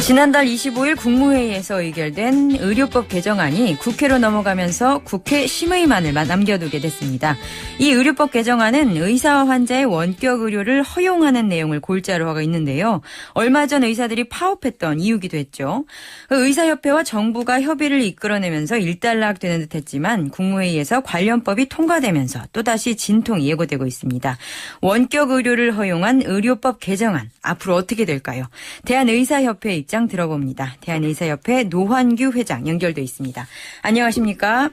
지난달 25일 국무회의에서 의결된 의료법 개정안이 국회로 넘어가면서 국회 심의만을 남겨두게 됐습니다. 이 의료법 개정안은 의사와 환자의 원격 의료를 허용하는 내용을 골자로 하고 있는데요. 얼마 전 의사들이 파업했던 이유기도 했죠. 의사협회와 정부가 협의를 이끌어내면서 일단락되는 듯했지만 국무회의에서 관련법이 통과되면서 또다시 진통이 예고되고 있습니다. 원격 의료를 허용한 의료법 개정안 앞으로 어떻게 될까요? 대한의사협회 입장 들어봅니다. 대한의사협회 노환규 회장 연결돼 있습니다. 안녕하십니까?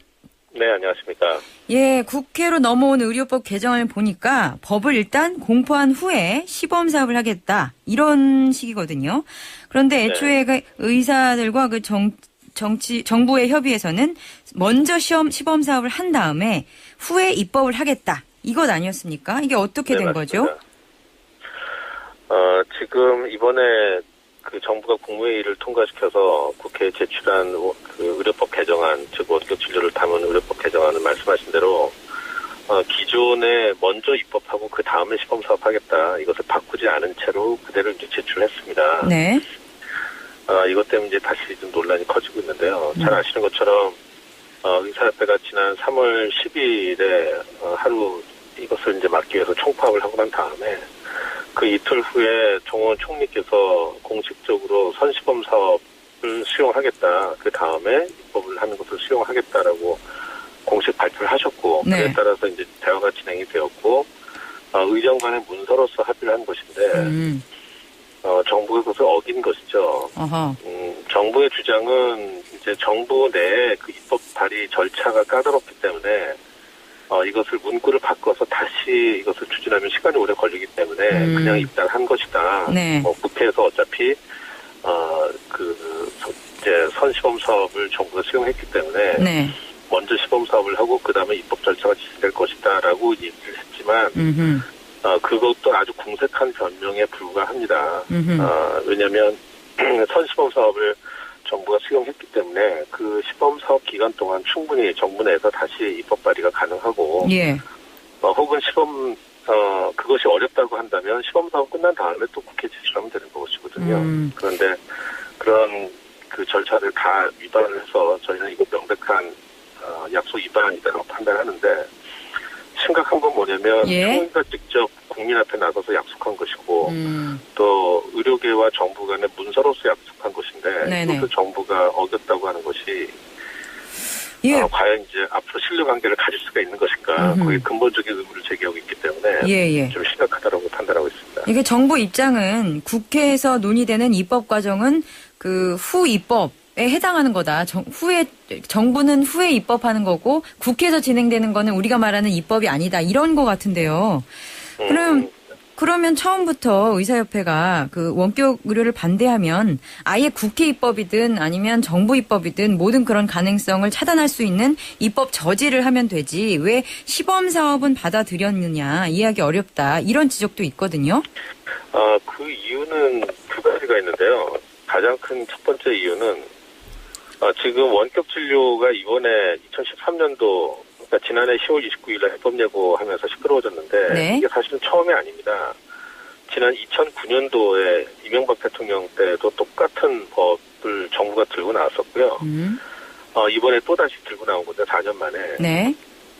네, 안녕하십니까? 예, 국회로 넘어온 의료법 개정을 보니까 법을 일단 공포한 후에 시범사업을 하겠다 이런 식이거든요. 그런데 애초에 네. 의사들과 정부의 협의에서는 먼저 시범사업을 한 다음에 후에 입법을 하겠다 이것 아니었습니까? 이게 어떻게 된 거죠? 지금 이번에 그 정부가 국무회의를 통과시켜서 국회에 제출한 그 의료법 개정안, 즉 원격 진료를 담은 의료법 개정안은 말씀하신 대로 기존에 먼저 입법하고 그 다음에 시범사업 하겠다. 이것을 바꾸지 않은 채로 그대로 이제 제출했습니다. 네. 이것 때문에 이제 다시 좀 논란이 커지고 있는데요. 잘 아시는 것처럼 의사협회가 지난 3월 10일에 하루 이것을 이제 막기 위해서 총파업을 하고 난 다음에 그 이틀 후에 정원 총리께서 공식적으로 선시범 사업을 수용하겠다. 그 다음에 입법을 하는 것을 수용하겠다라고 공식 발표를 하셨고, 네. 그에 따라서 이제 대화가 진행이 되었고, 의정 간의 문서로서 합의를 한 것인데, 정부가 그것을 어긴 것이죠. 정부의 주장은 이제 정부 내에 그 입법 발의 절차가 까다롭기 때문에 이것을 문구를 바꿔서 다시 이것을 추진하면 시간이 오래 걸리기 때문에 그냥 입단한 것이다. 네. 국회에서 어차피 이제 선시범 사업을 정부가 수용했기 때문에 네. 먼저 시범 사업을 하고 그 다음에 입법 절차가実施될 것이다라고 얘기를 했지만 그것도 아주 궁색한 변명에 불과합니다. 왜냐하면 선시범 사업을 정부가 수용했기 때문에 그 시범사업 기간 동안 충분히 정부 내에서 다시 입법 발의가 가능하고 예. 혹은 그것이 어렵다고 한다면 시범사업 끝난 다음에 또 국회 제출하면 되는 것이거든요. 그런데 그런 그 절차를 다 위반을 해서 저희는 이거 명백한 약속 위반이라고 판단하는데 심각한 건 뭐냐면 총리가 직접 국민 앞에 나서서 약속한 것이고 또 의료계와 정부 간의 문서로서 약속한 것인데 그것을 정부가 어겼다고 하는 것이 과연 이제 앞으로 신뢰관계를 가질 수가 있는 것인가 그게 근본적인 의문을 제기하고 있기 때문에 좀 심각하다고 판단하고 있습니다. 이게 정부 입장은 국회에서 논의되는 입법 과정은 그 후 입법 에 해당하는 거다. 정부는 후에 입법하는 거고 국회에서 진행되는 거는 우리가 말하는 입법이 아니다. 이런 거 같은데요. 그러면 처음부터 의사협회가 그 원격 의료를 반대하면 아예 국회 입법이든 아니면 정부 입법이든 모든 그런 가능성을 차단할 수 있는 입법 저지를 하면 되지. 왜 시범 사업은 받아들였느냐. 이해하기 어렵다. 이런 지적도 있거든요. 그 이유는 두 가지가 있는데요. 가장 큰 첫 번째 이유는 지금 원격 진료가 이번에 2013년도, 그러니까 지난해 10월 29일에 해법 예고하면서 시끄러워졌는데 이게 사실은 처음이 아닙니다. 지난 2009년도에 이명박 대통령 때도 똑같은 법을 정부가 들고 나왔었고요. 이번에 또다시 들고 나온 건데 4년 만에. 네.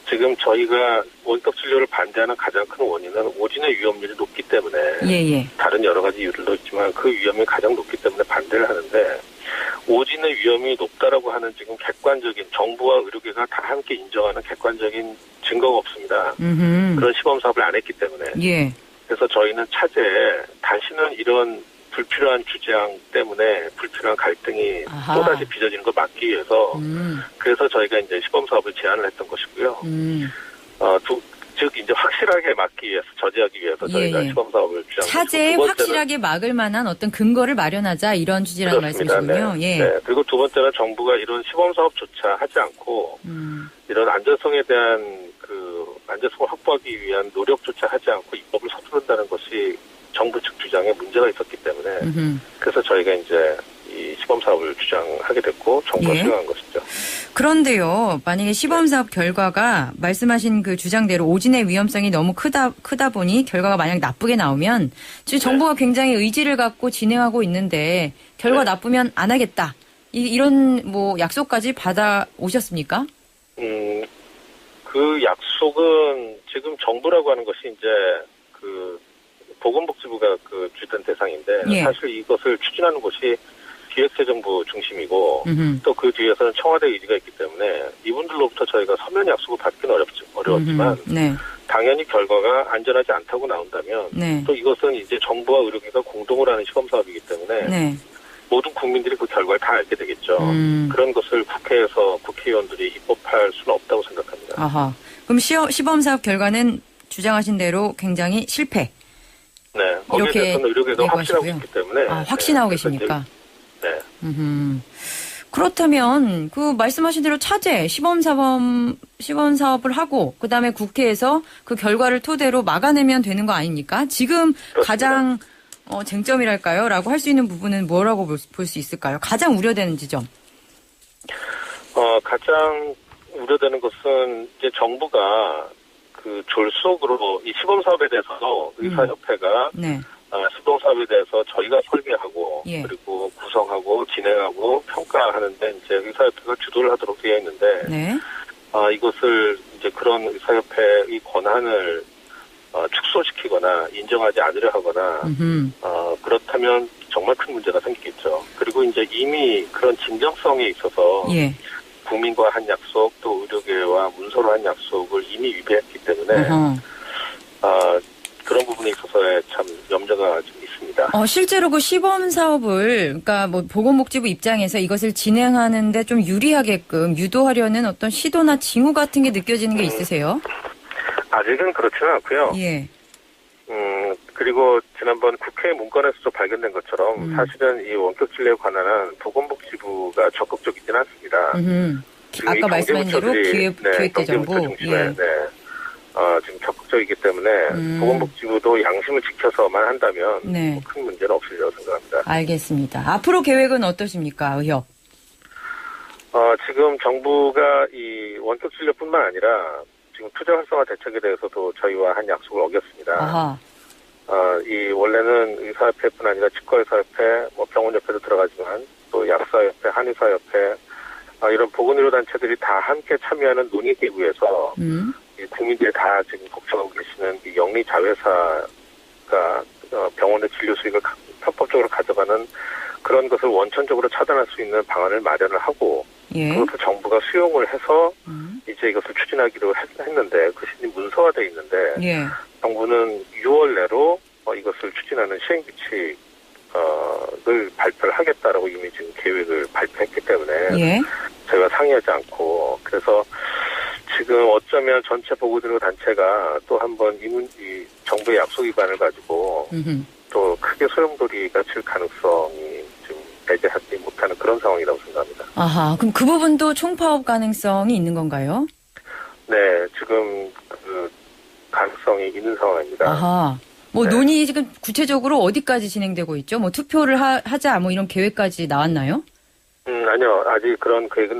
지금 저희가 원격 진료를 반대하는 가장 큰 원인은 오진의 위험률이 높기 때문에 다른 여러 가지 이유들도 있지만 그 위험이 가장 높기 때문에 반대를 하는데 오진의 위험이 높다라고 하는 지금 객관적인 정부와 의료계가 다 함께 인정하는 객관적인 증거가 없습니다. 그런 시범 사업을 안 했기 때문에. 그래서 저희는 차제에 다시는 이런 불필요한 주장 때문에 불필요한 갈등이 또다시 빚어지는 걸 막기 위해서 그래서 저희가 이제 시범 사업을 제안을 했던 것이고요. 즉 이제 확실하게 막기 위해서 저지하기 위해서 저희가 시범 사업을 주장했고 차제에 확실하게 막을 만한 어떤 근거를 마련하자 이런 취지라는 말씀이시군요. 네. 그리고 두 번째는 정부가 이런 시범 사업조차 하지 않고 이런 안전성에 대한 안전성을 확보하기 위한 노력조차 하지 않고 입법을 서두른다는 것이 정부 측 주장에 문제가 있었기 때문에 그래서 저희가 이제 이 시범 사업을 주장하게 됐고 정부가 수용한 것이죠. 그런데요, 만약에 시범사업 결과가 말씀하신 그 주장대로 오진의 위험성이 너무 크다 보니 결과가 만약 나쁘게 나오면 지금 정부가 굉장히 의지를 갖고 진행하고 있는데 결과 네. 나쁘면 안 하겠다. 이런 뭐 약속까지 받아 오셨습니까? 그 약속은 지금 정부라고 하는 것이 이제 그 보건복지부가 그 주된 대상인데 예. 사실 이것을 추진하는 곳이 기획재정부 중심이고 음흠. 또 그 뒤에서는 청와대 의지가 있기 때문에 이분들로부터 저희가 서면 약속을 받기는 어려웠지만 네. 당연히 결과가 안전하지 않다고 나온다면 네. 또 이것은 이제 정부와 의료기가 공동으로 하는 시범 사업이기 때문에 네. 모든 국민들이 그 결과를 다 알게 되겠죠. 그런 것을 국회에서 국회의원들이 입법할 수는 없다고 생각합니다. 아하. 그럼 시범 사업 결과는 주장하신 대로 굉장히 실패. 네. 거기에 이렇게 대해서는 의료계가 확신하고 얘기하시고요. 있기 때문에. 확신하고 그래서 계십니까? 이제, 네. 그렇다면 그 말씀하신 대로 차제 시범 사업을 하고 그다음에 국회에서 그 결과를 토대로 막아내면 되는 거 아닙니까? 지금 그렇습니다. 가장 쟁점이랄까요? 라고 할 수 있는 부분은 뭐라고 볼 수 있을까요? 가장 우려되는 지점. 가장 우려되는 것은 이제 정부가 그 졸속으로 이 시범 사업에 대해서도 의사협회가 네. 시범 사업에 대해서 저희가 설계하고 예. 그리고 구성하고 진행하고 평가하는데 이제 의사협회가 주도를 하도록 되어 있는데 네. 이것을 이제 그런 의사협회의 권한을 축소시키거나 인정하지 않으려 하거나 그렇다면 정말 큰 문제가 생기겠죠. 그리고 이제 이미 그런 진정성에 있어서 예. 국민과 한 약속 또 의료계와 문서로 한 약속을 이미 위배했기 때문에 그런 부분에 있어서의 참 염려가 좀 있습니다. 실제로 그 시범 사업을 그러니까 뭐 보건복지부 입장에서 이것을 진행하는데 좀 유리하게끔 유도하려는 어떤 시도나 징후 같은 게 느껴지는 게 있으세요? 아직은 그렇지는 않고요. 예. 그리고 지난번 국회 문건에서도 발견된 것처럼 사실은 이 원격 진료에 관한 보건복지부가 적극적이진 않습니다. 아까 이 말씀하신 대로 경제부처들이, 기획재정부. 경제부처 중심에 예. 지금 적극적이기 때문에 보건복지부도 양심을 지켜서만 한다면 네. 뭐큰 문제는 없으리라고 생각합니다. 알겠습니다. 앞으로 계획은 어떠십니까, 의협? 지금 정부가 이 원격 진료뿐만 아니라 지금 투자 활성화 대책에 대해서도 저희와 한 약속을 어겼습니다. 아하. 이 원래는 의사협회뿐 아니라 치과의사협회, 뭐 병원협회도 들어가지만 또 약사협회, 한의사협회 이런 보건의료 단체들이 다 함께 참여하는 논의기구에서 이 국민들이 다 지금 걱정하고 계시는 이 영리 자회사가 병원의 진료 수익을 편법적으로 가져가는 그런 것을 원천적으로 차단할 수 있는 방안을 마련을 하고 예. 그것을 정부가 수용을 해서 이제 이것을 추진하기로 했는데 그것이 문서화되어 있는데 예. 정부는 6월 내로 이것을 추진하는 시행규칙을 발표를 하겠다라고 이미 지금 계획을 발표했기 때문에 예. 저희가 상의하지 않고 그래서 지금 어쩌면 전체 보건의료 단체가 또 한번 이 정부의 약속 위반을 가지고 또 크게 소용돌이가 칠 가능성이 지금 배제하지 못하는 그런 상황이라고 생각합니다. 아하. 그럼 그 부분도 총파업 가능성이 있는 건가요? 네, 지금 그 가능성이 있는 상황입니다. 아하. 뭐 네. 논의 지금 구체적으로 어디까지 진행되고 있죠? 뭐 투표를 하자 뭐 이런 계획까지 나왔나요? 아니요. 아직 그런 계획은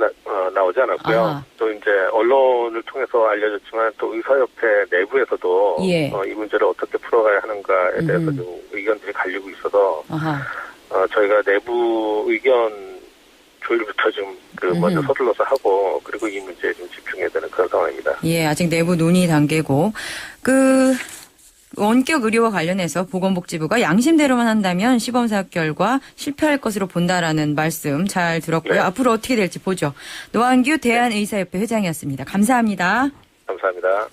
나오지 않았고요. 아하. 또 이제 언론을 통해서 알려졌지만 또 의사협회 내부에서도 예. 이 문제를 어떻게 풀어가야 하는가에 대해서 좀 의견들이 갈리고 있어서 아하. 저희가 내부 의견 조율부터 좀 먼저 서둘러서 하고 그리고 이 문제에 좀 집중해야 되는 그런 상황입니다. 예, 아직 내부 논의 단계고 원격 의료와 관련해서 보건복지부가 양심대로만 한다면 시범사업 결과 실패할 것으로 본다라는 말씀 잘 들었고요. 네. 앞으로 어떻게 될지 보죠. 노한규 대한의사협회 회장이었습니다. 감사합니다. 감사합니다.